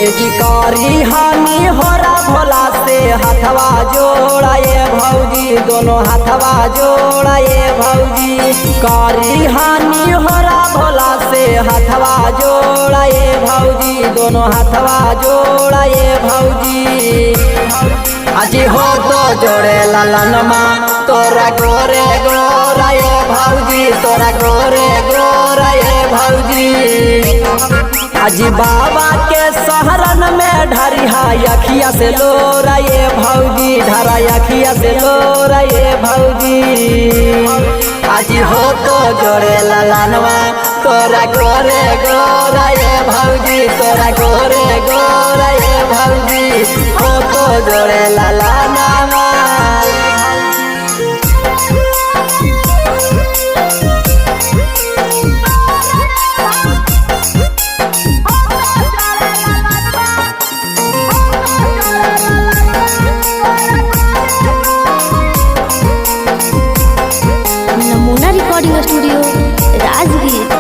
एजिकारी हानि होरा भोला से हथवा जोड़ा ये भौजी, दोनों हथवा जोड़ा ये भौजी। कारी हानि होरा भोला से हथवा जोड़ा ये भौजी, दोनों हथवा जोड़ा ये भौजी। अजी हो तो जोड़े ललनमा तोरा गोरे गोरा ये भौजी, तोरा गोरे गोरा ये भौजी। अजी बाबा के शहरन में ढरिहा अखिया से लोरा ये भौजी, ढरा अखिया से लोरा ये भौजी। अजी हो तो जोड़े ललनवा तोरा गोरे गोरा ये भौजी, तोरा गोरे गोरा ये भौजी। हो तो जोड़े ललनवा। नमूना रिकॉर्डिंग स्टूडियो राजगीर।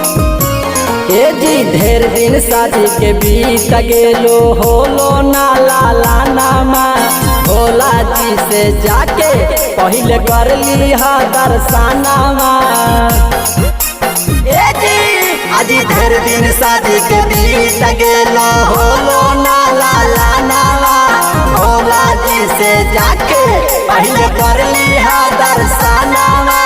ए जी ढेर दिन शादी के बीत गेलो होलो ना लाला नामा, भोला जी से जाके पहले कर लिहा दर्शनामा। ए जी अजी ढेर दिन शादी के बीत गेलो होलो ना लाला नामा, भोला जी से जाके पहले कर लिहा दर्शनामा।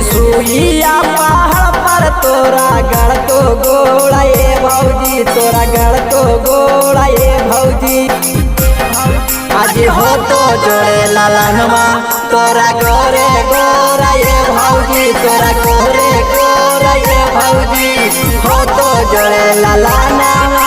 सुइया पहाड़ पर तोरा गढ़ तो गोड़ा ये भौजी, तोरा गढ़ तो गोड़ा ये भौजी। आज हो तो जोड़े ललनवा तोरा गोरे गोरा ये भौजी, तोरा गोरे गोरा ये भौजी। हो तो जोड़े ललनवा।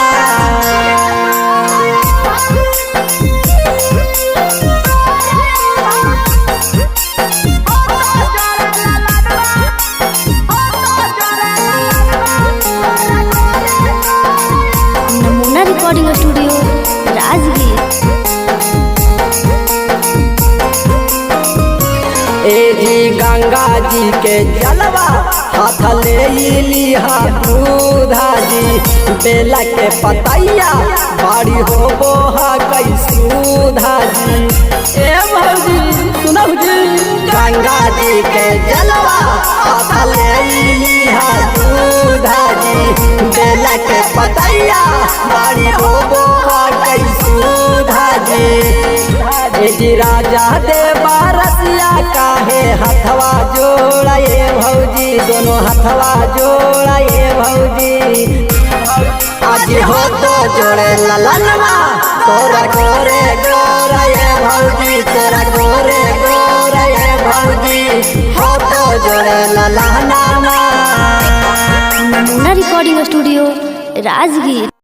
नमूना रिकॉर्डिंग स्टूडियो राजगीर। ए जी गंगा जी के जलवा हाथ ले लिहा दूधा जी, बेला के पतैया बाड़ी हो बोहा कैसूधा जी। ए भौजी सुनो जी, गंगा जी के जलवा हाथ ले लिहा दूधा जी, बेला के पतैया बाड़ी हो बोहा कैसूधा जी। जी राजा देवा रसिया काहे हथवा जोड़ा ये भौजी, दोनों हथवा जोड़ा ये भौजी। आज हो तो जोड़े ललनवा तोरा गोरे गोरा ये भौजी, तोरा गोरे गोरा ये भौजी। हो तो जोड़े ललनवा। नमूना रिकॉर्डिंग स्टूडियो राजगीर।